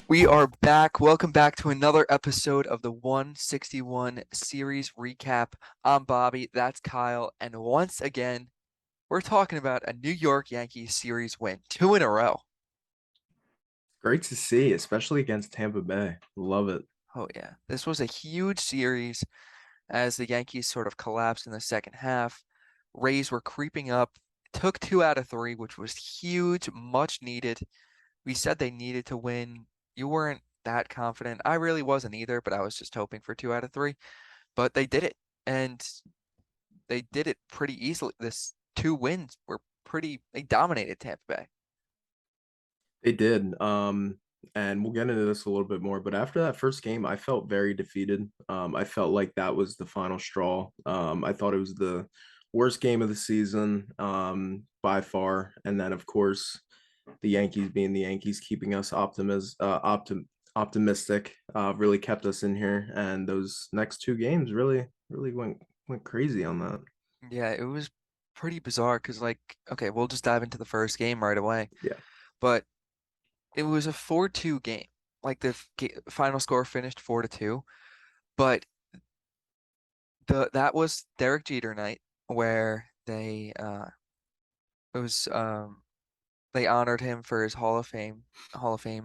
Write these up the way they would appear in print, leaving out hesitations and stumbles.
We are back. Welcome back to another episode of the 161 series recap. I'm Bobby, that's Kyle, and once again, we're talking about a New York Yankees series win, two in a row. Great to see, especially against Tampa Bay. Love it. Oh, yeah. This was a huge series as the Yankees sort of collapsed in the second half. Rays were creeping up, took two out of three, which was huge, much needed. We said they needed to win. You weren't that confident. I really wasn't either, but I was just hoping for two out of three. But they did it, and they did it pretty easily. This two wins were pretty, they dominated Tampa Bay. They did. And we'll get into this a little bit more, but after that first game, I felt very defeated. I felt like that was the final straw. I thought it was the worst game of the season, by far. And then, of course, the Yankees being the Yankees, keeping us optimistic, really kept us in here. And those next two games really went crazy on that. Yeah, it was pretty bizarre because, like, okay, we'll just dive into the first game right away. Yeah. But it was a 4-2 game. Like the final score finished 4-2, but that was Derek Jeter night where it was they honored him for his Hall of Fame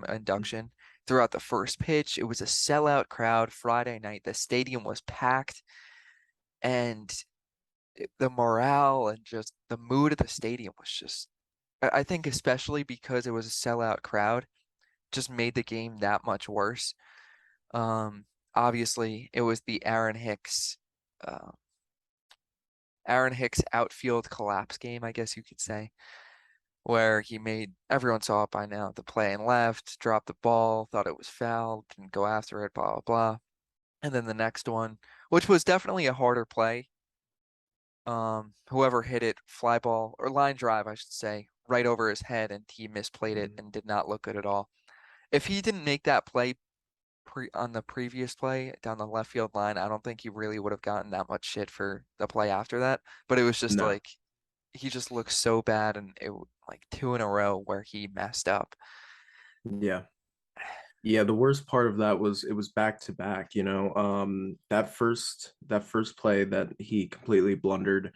induction. Throughout the first pitch, it was a sellout crowd Friday night. The stadium was packed, and the morale and just the mood of the stadium was just, I think especially because it was a sellout crowd, just made the game that much worse. Um, Obviously, it was the uh, Aaron Hicks outfield collapse game, I guess you could say, where he made everyone saw it by now. The play and left, dropped the ball, thought it was foul, didn't go after it, blah blah blah. And then the next one, which was definitely a harder play. Whoever hit it, fly ball or line drive, I should say, right over his head, and he misplayed it Mhm. and did not look good at all. If he didn't make that play on the previous play down the left field line, I don't think he really would have gotten that much shit for the play after that. But it was just No. like he just looked so bad, and like two in a row where he messed up. Yeah. Yeah, the worst part of that was it was back to back, you know. That first play that he completely blundered,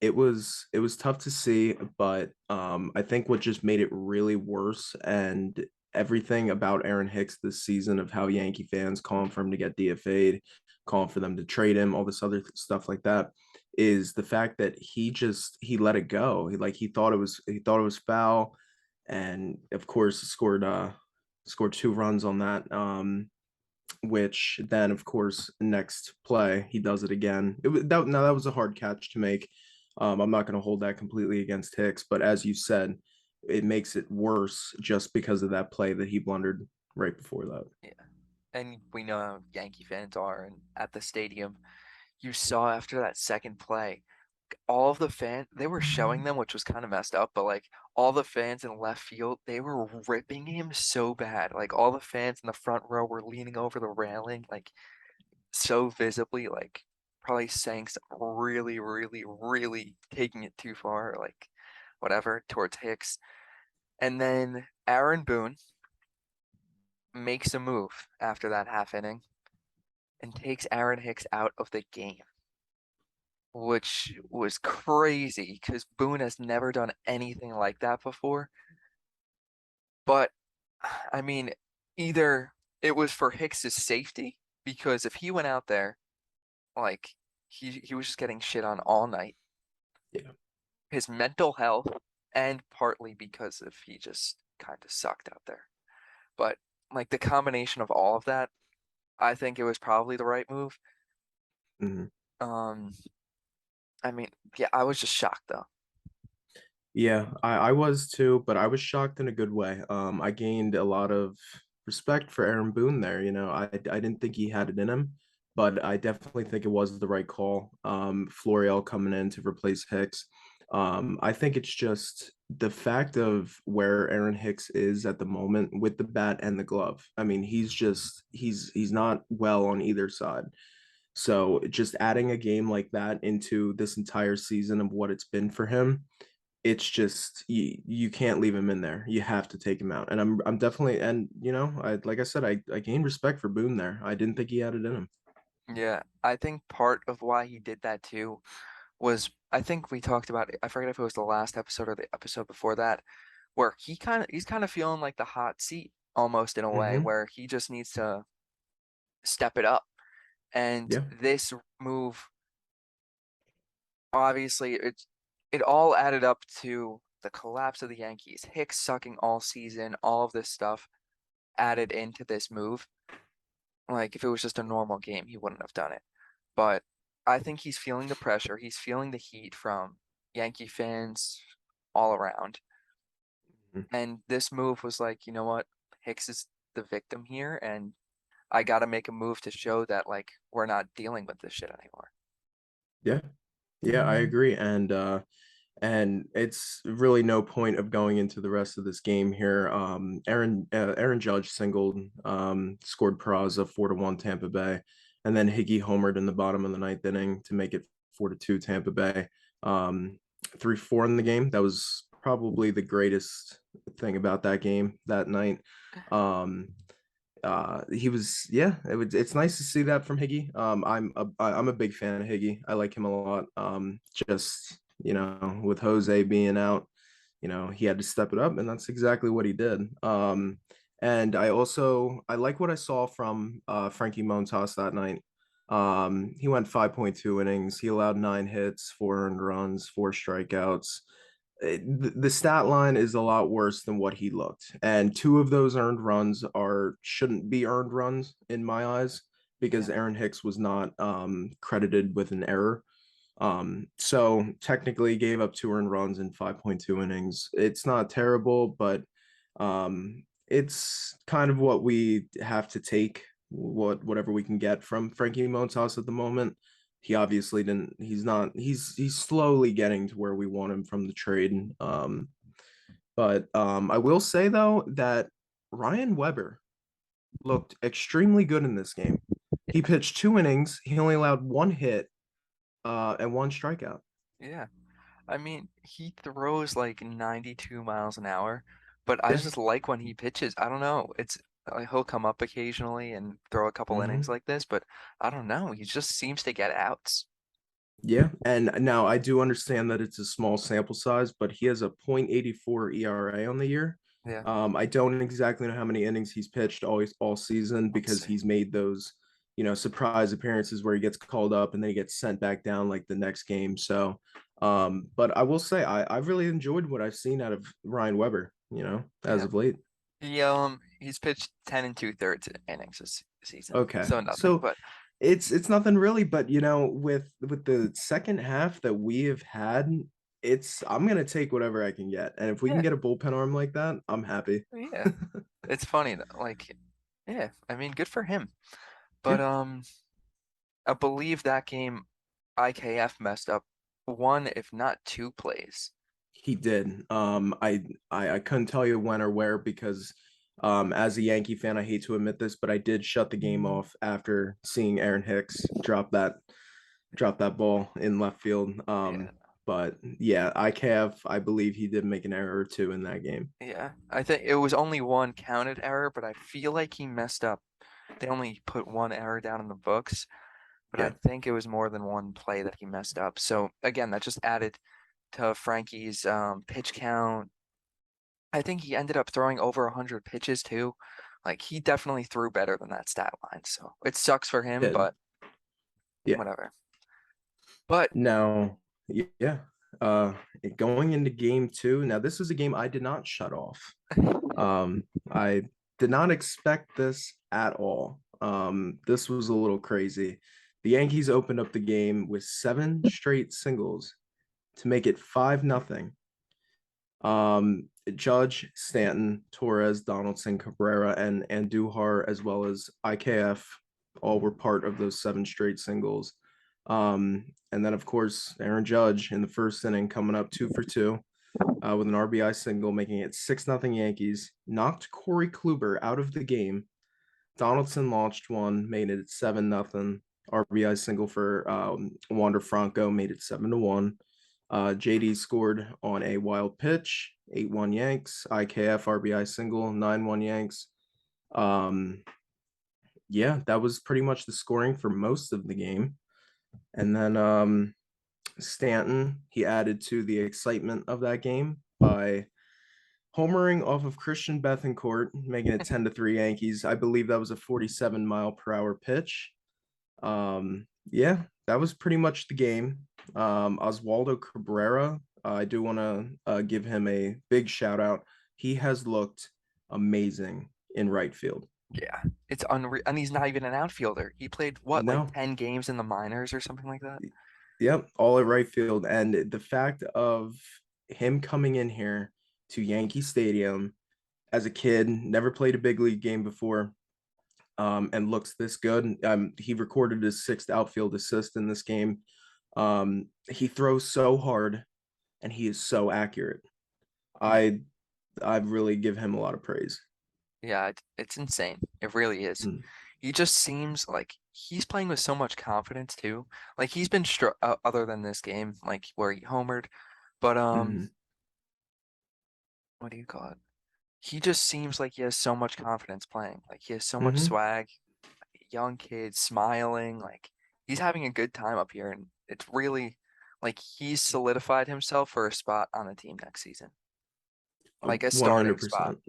it was tough to see, but I think what just made it really worse and everything about Aaron Hicks this season of how Yankee fans calling for him to get DFA'd, calling for them to trade him, all this other stuff like that, is the fact that he let it go. He thought it was foul, and of course scored two runs on that. Which then, of course, next play he does it again. That was a hard catch to make. I'm not going to hold that completely against Hicks, but as you said, it makes it worse just because of that play that he blundered right before that. Yeah. And we know how Yankee fans are, and at the stadium, you saw after that second play, all of the fans, they were showing them, which was kind of messed up, but like all the fans in left field, they were ripping him so bad. Like all the fans in the front row were leaning over the railing, like so visibly, like probably saying some really, really, really taking it too far, like whatever, towards Hicks. And then Aaron Boone makes a move after that half inning and takes Aaron Hicks out of the game, which was crazy because Boone has never done anything like that before. But I mean, either it was for Hicks's safety, because if he went out there, like he was just getting shit on all night, Yeah. his mental health, and partly because of he just kind of sucked out there. But like the combination of all of that, I think it was probably the right move. Mhm. Um, I mean, yeah, I was just shocked though. Yeah, I was too, but I was shocked in a good way. I gained a lot of respect for Aaron Boone there. You know, I didn't think he had it in him, but I definitely think it was the right call. Florial coming in to replace Hicks. I think it's just the fact of where Aaron Hicks is at the moment with the bat and the glove. I mean, he's not well on either side. So just adding a game like that into this entire season of what it's been for him it's just you can't leave him in there. You have to take him out. And I'm definitely, and I like I said, I gained respect for Boone there. I didn't think he had it in him. Yeah, I think part of why he did that too was I think we talked about it. I forget if it was the last episode or the episode before that, where he's kind of feeling like the hot seat almost in a way, Hmm. where he just needs to step it up. And Yeah. this move, obviously, it all added up to the collapse of the Yankees. Hicks sucking all season, all of this stuff added into this move. Like if it was just a normal game, he wouldn't have done it. But I think he's feeling the pressure. He's feeling the heat from Yankee fans all around. Mhm. And this move was like, you know what? Hicks is the victim here, and I got to make a move to show that like we're not dealing with this shit anymore. Yeah. Yeah, I agree. And it's really no point of going into the rest of this game here. Aaron Judge singled, scored Peraza 4-1 Tampa Bay, and then Higgy homered in the bottom of the ninth inning to make it 4-2 Tampa Bay. 3-4 in the game. That was probably the greatest thing about that game that night. Um, he was, yeah, it's nice to see that from Higgy. I'm a big fan of Higgy. I like him a lot. Just with Jose being out, he had to step it up, and that's exactly what he did. And I like what I saw from Frankie Montas that night. He went 5.2 innings. He allowed 9 hits, 4 earned runs, 4 strikeouts. The stat line is a lot worse than what he looked. And 2 of those earned runs are shouldn't be earned runs in my eyes because Yeah, Aaron Hicks was not credited with an error. So technically gave up 2 earned runs in 5.2 innings. It's not terrible, but it's kind of what we have to take, whatever we can get from Frankie Montas at the moment. He obviously didn't. He's not. He's slowly getting to where we want him from the trade. But I will say though that Ryan Weber looked extremely good in this game. He yeah, pitched 2 innings. He only allowed 1 hit and 1 strikeout. yeah. I mean, he throws like 92 miles an hour, but I Yeah. just like when he pitches. I don't know. It's like he'll come up occasionally and throw a couple innings Hmm. like this, but I don't know. He just seems to get outs. Yeah. And now I do understand that it's a small sample size, but he has a .84 ERA on the year. Yeah, I don't exactly know how many innings he's pitched all season let's because see. he's made those, surprise appearances where he gets called up and then he gets sent back down like the next game. So, but I will say I've really enjoyed what I've seen out of Ryan Weber, as Yeah. of late. He's pitched 10 and 2/3 innings this season, Okay. so nothing. So But it's nothing really, but with the second half that we have had, it's I'm gonna take whatever I can get. And if we can yeah, get a bullpen arm like that, I'm happy. yeah, it's funny though. Like, yeah, I mean, good for him. But Yeah, I believe that game IKF messed up one, if not two plays. he did. I couldn't tell you when or where because as a Yankee fan, I hate to admit this, but I did shut the game off after seeing Aaron Hicks drop that ball in left field. Yeah, But yeah, I believe he did make an error or two in that game. yeah. I think it was only one counted error, but I feel like he messed up. They only put one error down in the books, but I Yeah, think it was more than one play that he messed up. So again, that just added to Frankie's pitch count. I think he ended up throwing over 100 pitches too. Like he definitely threw better than that stat line. So it sucks for he him, did. but Yeah. whatever. But Now, yeah. Uh, Going into game two. Now, this is a game I did not shut off. I did not expect this at all. This was a little crazy. The Yankees opened up the game with 7 straight singles to make it 5-0. Judge, Stanton, Torres, Donaldson, Cabrera, and Andujar, as well as IKF, all were part of those 7 straight singles. And then, of course, Aaron Judge in the first inning coming up 2 for 2 with an RBI single, making it 6-0 Yankees. Knocked Corey Kluber out of the game. Donaldson launched one, made it 7-0. RBI single for Wander Franco made it 7-1. JD scored on a wild pitch, 8-1 Yanks, IKF RBI single, 9-1 Yanks. Um, yeah, that was pretty much the scoring for most of the game. And then Stanton, he added to the excitement of that game by homering off of Christian Bethancourt, making it 10-3 Yankees. I believe that was a 47-mile-per-hour pitch. Yeah, that was pretty much the game. Oswaldo Cabrera, I do want to give him a big shout out. He has looked amazing in right field. Yeah, it's unreal, and he's not even an outfielder. He played what, like No, 10 games in the minors or something like that? yep, all at right field. And the fact of him coming in here to Yankee Stadium as a kid, never played a big league game before, and looks this good. He recorded his sixth outfield assist in this game. He throws so hard and he is so accurate. Yeah, I I really give him a lot of praise. yeah, it's insane. It really is. Mm. He just seems like he's playing with so much confidence too. Like he's been other than this game, like where he homered, but Hmm. what do you call it? He just seems like he has so much confidence playing. Like he has so much Hmm. swag. Young kid smiling, like he's having a good time up here, and it's really like he's solidified himself for a spot on the team next season, like a starting spot. 100%.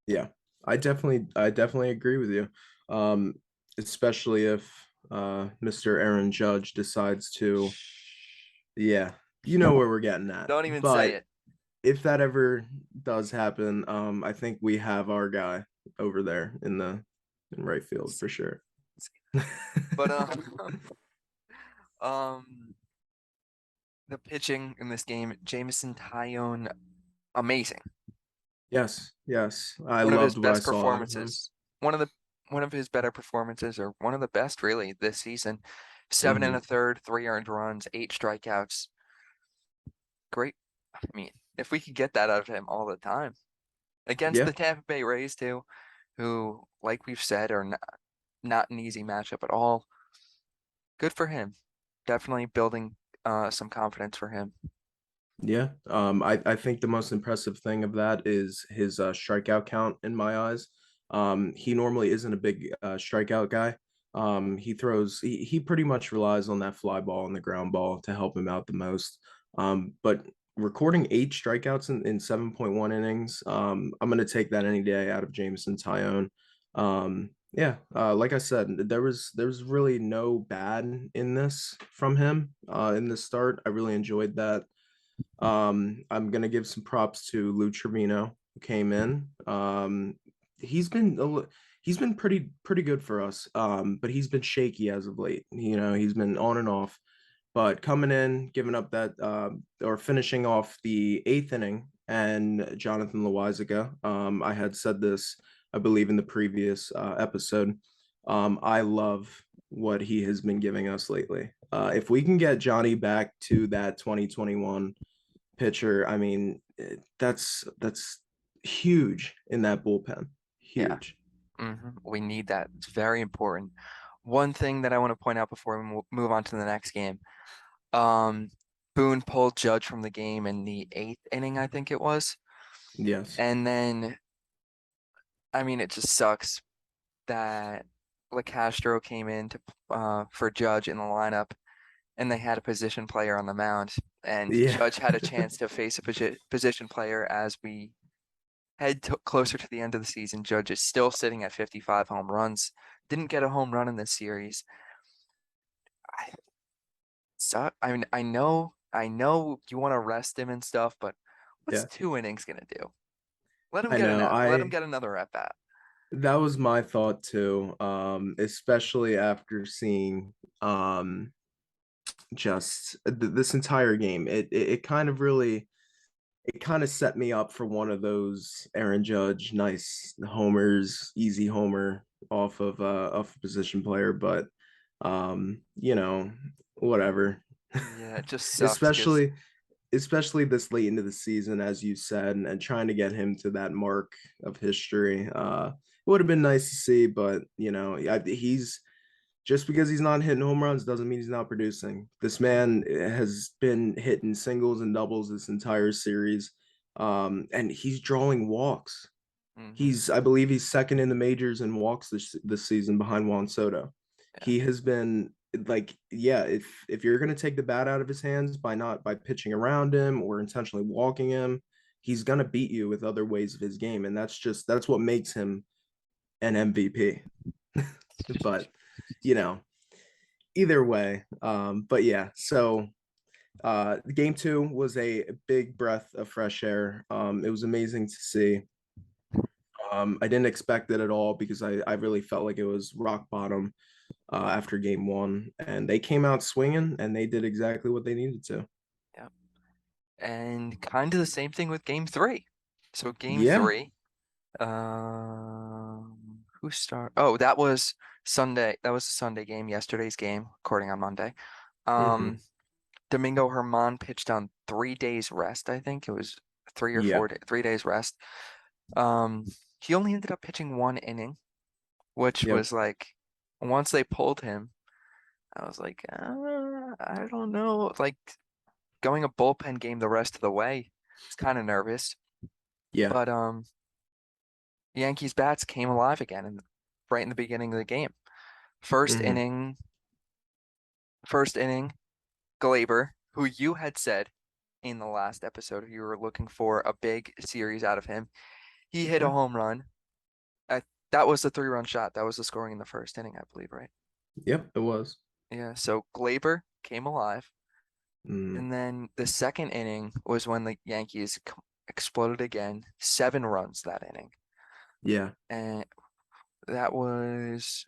Yeah. I definitely agree with you. Um, especially if Mr. Aaron Judge decides to, yeah, you know where we're getting at. Don't even say But it. if that ever does happen, I think we have our guy over there in right field for sure. But um, the pitching in this game, Jameson Tyonne, amazing. Yes, yes. I One of his loved what I best saw out of him. performances. One of the one of his better performances, or one of the best really this season. Seven and a Hmm. third, three earned runs, eight strikeouts. Great. I mean, if we could get that out of him all the time against Yeah, the Tampa Bay Rays too, who, like we've said, are not an easy matchup at all. Good for him. Definitely building some confidence for him. yeah. I think the most impressive thing of that is his strikeout count in my eyes. He normally isn't a big strikeout guy. He pretty much relies on that fly ball and the ground ball to help him out the most. But recording 8 strikeouts in 7.1 innings, I'm gonna take that any day out of Jameson Tyone. Yeah, like I said, there was really no bad in this from him in the start. I really enjoyed that. I'm gonna give some props to Lou Trevino who came in. He's been he's been pretty good for us. But he's been shaky as of late. You know, he's been on and off. But coming in, giving up that or finishing off the eighth inning, and Jonathan Loizaga. I had said this, I believe, in the previous episode. I love what he has been giving us lately. If we can get Johnny back to that 2021 pitcher, I mean, that's huge in that bullpen. Yeah. Huge. We need that. It's very important. One thing that I want to point out before we move on to the next game. Um, Boone pulled Judge from the game in the eighth inning, I think it was. Yes. And then, I mean, it just sucks that LeCastro came in to for Judge in the lineup, and they had a position player on the mound, and Yeah. Judge had a chance to face a position player as we head closer to the end of the season. Judge is still sitting at 55 home runs. Didn't get a home run in this series. I, I mean, I know you want to rest him and stuff, but what's Yeah. 2 innings gonna do? I know. Let him I get another at bat. That was my thought too. Especially after seeing just this entire game. It kind of really it kind of set me up for one of those Aaron Judge nice homers, easy homer off a position player, but you know, whatever. Yeah, it just sucks because especially especially this late into the season, as you said, and trying to get him to that mark of history. It would have been nice to see, but he's just because he's not hitting home runs doesn't mean he's not producing. This man has been hitting singles and doubles this entire series, and he's drawing walks. Hmm. I believe he's second in the majors in walks this season behind Juan Soto. Yeah. He has been like, yeah, if you're gonna take the bat out of his hands by not by pitching around him or intentionally walking him, he's gonna beat you with other ways of his game, and that's what makes him an MVP. But you know, either way, but yeah, so game two was a big breath of fresh air. It was amazing to see. I didn't expect it at all because I really felt like it was rock bottom after game one, and they came out swinging and they did exactly what they needed to. Yeah. And kind of the same thing with game three. So game Yeah. three, who start? Oh, that was Sunday. That was the Sunday game, yesterday's game, recording on Monday. Hmm. Um, Domingo Herman pitched on 3 days rest, I think. It was three or Yeah. 3 days rest. Um, he only ended up pitching 1 inning, which Yep. was like once they pulled him, I was like, I don't know. Like going a bullpen game the rest of the way, it's kind of nervous. Yeah. But Yankees bats came alive again right in the beginning of the game. First Hmm. inning, first inning, Glaber, who you had said in the last episode you were looking for a big series out of him. He hit a Yeah. home run. That was the 3-run shot. That was the scoring in the first inning, I believe, right? Yep. It was. Yeah, so Glaber came alive. Mm. And then the second inning was when the Yankees exploded again. 7 runs that inning. Yeah. And that was,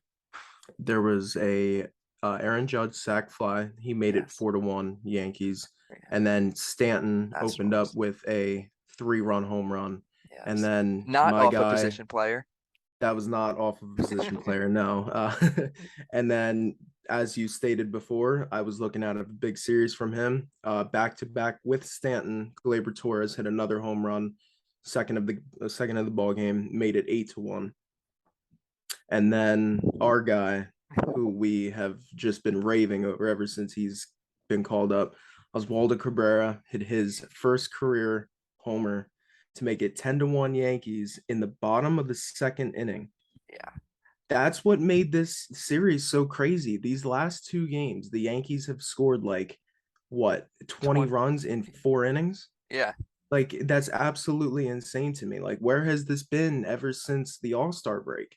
There was a Aaron Judge sac fly. He made it yes, 4-1 Yankees, yeah, and then Stanton that's what opened it up was. with a 3-run home run, and Yes. then Not my off a guy, position player. that was not off of a position player, no. And then, as you stated before, I was looking at a big series from him. Back to back with Stanton, Gleyber Torres hit another home run, second of the ball game, made it 8-1. And then our guy, who we have just been raving over ever since he's been called up, Oswaldo Cabrera hit his first career homer to make it 10-1 Yankees in the bottom of the second inning. Yeah, That's what made this series so crazy. These last two games, the Yankees have scored like what, 20 20. runs in 4 innings? Yeah, Like that's absolutely insane to me. Like where has this been ever since the All-Star break?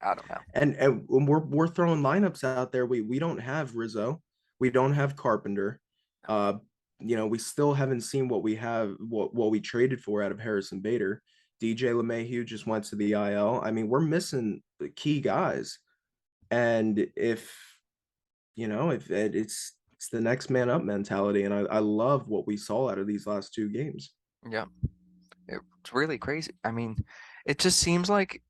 I don't know. And we're throwing lineups out there. We don't have Rizzo, we don't have Carpenter. Uh, we still haven't seen what we have, what we traded for out of Harrison Bader. DJ LeMahieu just went to the IL. I mean, we're missing the key guys, and if it's the next man up mentality, and I love what we saw out of these last two games. Yeah, it's really crazy. I mean, it just seems like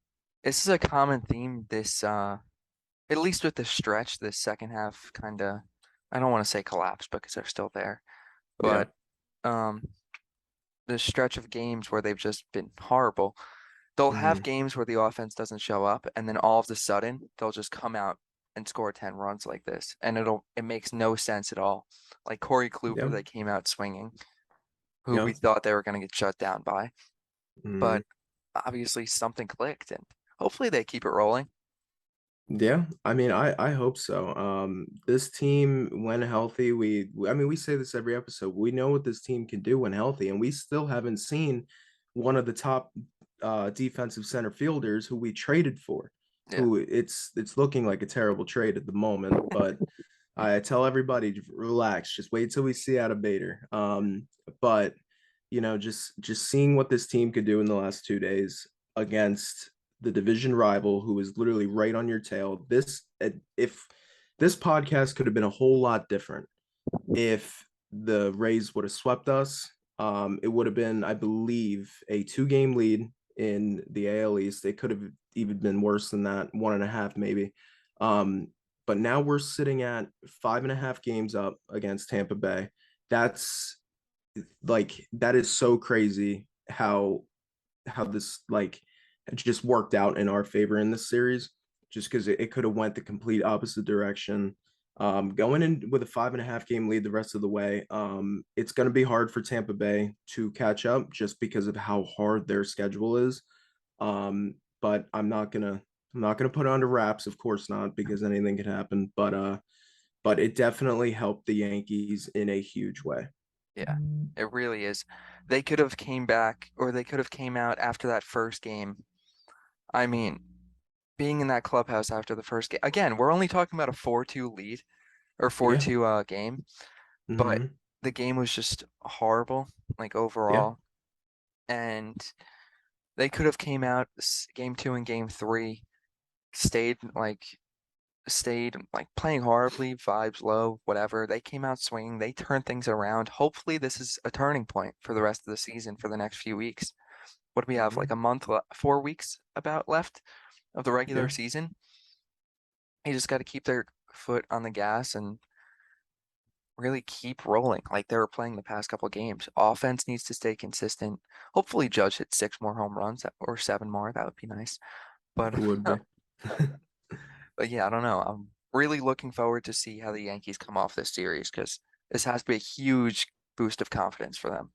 this is a common theme this at least with the stretch, this second half kind of, I don't want to say collapse because they're still there, Yeah, but um the stretch of games where they've just been horrible. They'll have hmm, games where the offense doesn't show up, and then all of a sudden they'll just come out and score 10 runs like this, and it makes no sense at all. Like Corey Kluber, yeah, they came out swinging, who yeah. we thought they were going to get shut down by, Hmm. but obviously something clicked, and hopefully they keep it rolling. Yeah, I mean, I hope so. This team, when healthy, I mean, we say this every episode. We know what this team can do when healthy, and we still haven't seen one of the top defensive center fielders who we traded for, Yeah, who it's looking like a terrible trade at the moment, but I tell everybody to relax, just wait till we see out of Bader. But just seeing what this team could do in the last 2 days against the division rival who is literally right on your tail. If this podcast could have been a whole lot different if the Rays would have swept us. It would have been, I believe, a 2-game lead in the AL East. It could have even been worse than that, 1.5 maybe. Um, but now we're sitting at 5.5 games up against Tampa Bay. That's that is so crazy how this just worked out in our favor in this series. just because it could have went the complete opposite direction. Going in with a 5.5 game lead the rest of the way, it's going to be hard for Tampa Bay to catch up just because of how hard their schedule is. But I'm not gonna put it under wraps, of course not, because anything could happen. But it definitely helped the Yankees in a huge way. Yeah, it really is. They could have came back or they could have came out after that first game. I mean, being in that clubhouse after the first game. Again, we're only talking about a 4-2 lead or Yeah. 4-2 game, but Hmm. the game was just horrible, like Yeah. overall. And they could have came out game 2 and game 3, stayed like playing horribly, vibes low, whatever. They came out swinging. They turned things around. Hopefully, this is a turning point for the rest of the season for the next few weeks. What do we have? Like Hmm. a month, 4 weeks about left of the regular Yeah. season. You just got to keep their foot on the gas and really keep rolling like they were playing the past couple games. Offense needs to stay consistent. Hopefully, Judge hits 6 more home runs or 7 more. That would be nice. But It would be. but yeah, I don't know. I'm really looking forward to see how the Yankees come off this series because this has to be a huge boost of confidence for them.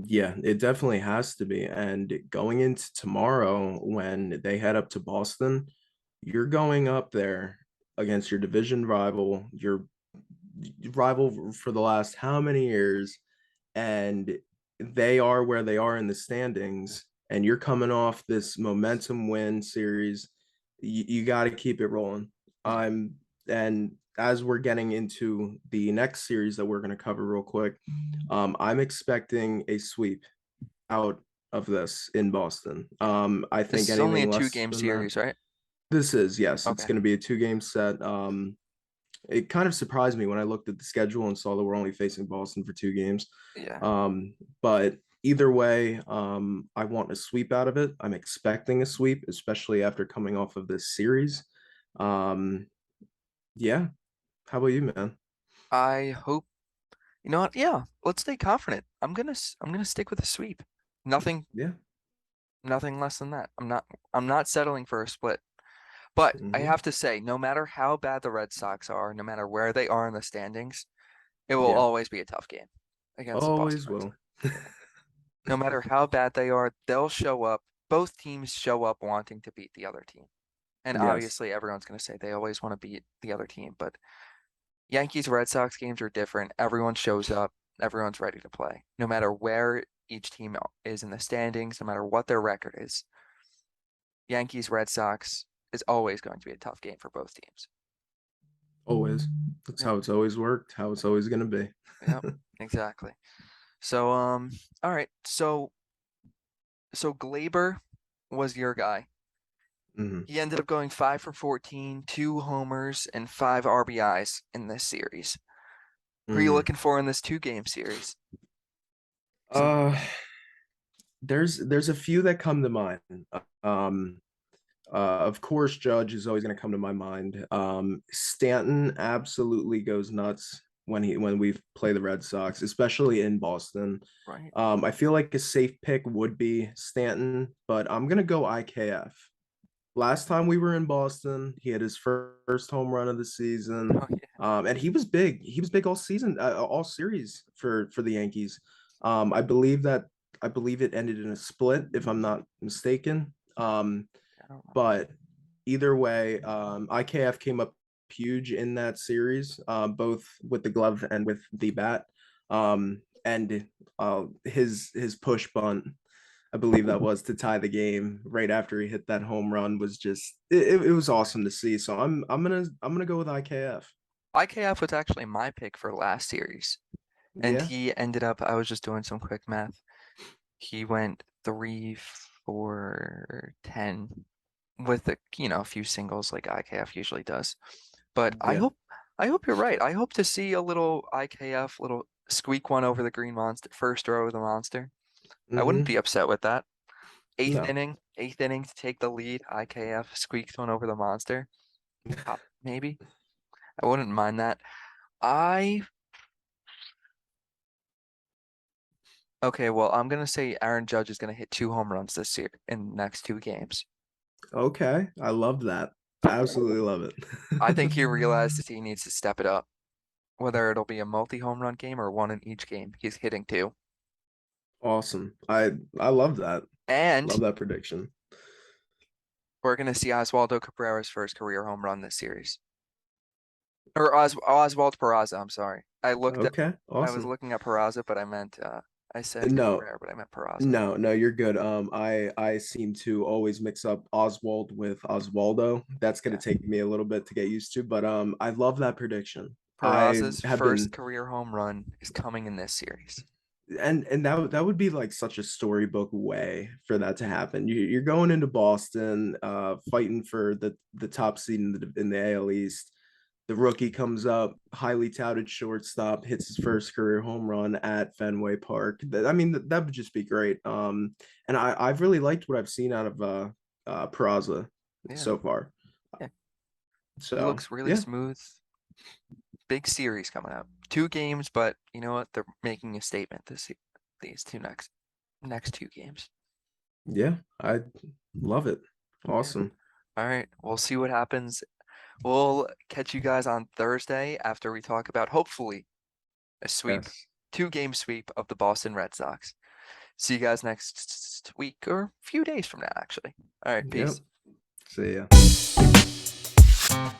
Yeah, it definitely has to be. And going into tomorrow, when they head up to Boston, you're going up there against your division rival, your rival for the last how many years, and they are where they are in the standings, and you're coming off this momentum win series. You got to keep it rolling. Yeah. And as we're getting into the next series that we're going to cover real quick, I'm expecting a sweep out of this in Boston. I This think is only a anything two less game than that. series, right? This is, yes, it's Okay. going to be a 2 game set. It kind of surprised me when I looked at the schedule and saw that we're only facing Boston for 2 games. Yeah. But either way, I want a sweep out of it. I'm expecting a sweep, especially after coming off of this series. Um, yeah. How about you, man? I hope, you know what? Yeah, let's stay confident. I'm gonna stick with a sweep. Nothing Yeah. nothing less than that. I'm not settling for a split. But I Hmm. have to say, no matter how bad the Red Sox are, no matter where they are in the standings, it will Yeah. always be a tough game against the Boston Always Red will. Sox. No matter how bad they are, they'll show up. Both teams show up wanting to beat the other team. And Yes. obviously, everyone's going to say they always want to beat the other team. But Yankees Red Sox games are different. Everyone shows up, everyone's ready to play. No matter where each team is in the standings, no matter what their record is, Yankees Red Sox is always going to be a tough game for both teams. Always. That's Yep, how it's always worked, how it's always going to yep, exactly. So, all right. So Glaber was your guy. be. Hmm. He ended up going 5 for 14, 2 homers, and 5 RBIs in this series. Who are you Hmm. looking for in this 2 game series? Some Uh, there's a few that come to mind. Um, of course, Judge is always going to come to my mind. Stanton absolutely goes nuts when we play the Red Sox, especially in Boston. right. I feel like a safe pick would be Stanton, but I'm gonna go IKF. Last time we were in Boston, he had his first home run of the season, Oh yeah. and he was big. He was big all season, all series for the Yankees. I believe that I believe it ended in a split, if I'm not mistaken. I don't know. But either way, IKF came up huge in that series, both with the glove and with the bat. And his push bunt, I believe that was to tie the game right after he hit that home run, was just it was awesome to see. So I'm gonna go with IKF. IKF was actually my pick for last series, and Yeah, he ended up. I was just doing some quick math. He went 3 for 10 with a few singles like IKF usually does. But yeah. I hope you're right. I hope to see a little IKF, little squeak one over the green monster, first row of the monster. I wouldn't be Mm-hmm. upset with that. No. Eighth inning to take the lead. IKF squeaked one over the monster. Maybe. I wouldn't mind that. I okay, well, I'm gonna say Aaron Judge is gonna hit 2 home runs this year in the next 2 games. Okay, I love that. Absolutely love I think he it. realized that he needs to step it up, whether it'll be a multi-home run game or one in each game. He's hitting two. Awesome. I love that. Love And that prediction. we're going to see Oswaldo Cabrera's first career home run this series. Or Oswald Peraza, I'm sorry. Okay, I was awesome. looking at Peraza, but I said No, Cabrera, but I meant Peraza. no, you're good. I seem to always mix up Oswald with Oswaldo. That's gonna Yeah. take me a little bit to get used to, but I love that prediction. I Peraza's have first been, career home run is coming in this series. and that would be like such a storybook way for that to happen. You're going into Boston, fighting for the top seed in the AL East. The rookie comes up, highly touted shortstop, hits his first career home run at Fenway Park. I mean, that would just be great. And I've really liked what I've seen out of Peraza Yeah. so far. Yeah. He So looks really yeah, smooth. Big series coming up. Two games, but you know what? They're making a statement these two next two games. yeah, I love it. Yeah. Awesome. All right. We'll see what happens. We'll catch you guys on Thursday after we talk about hopefully a sweep, Yes. two-game sweep of the Boston Red Sox. See you guys next week or a few days from now, actually. All right. Yep. Peace. See ya.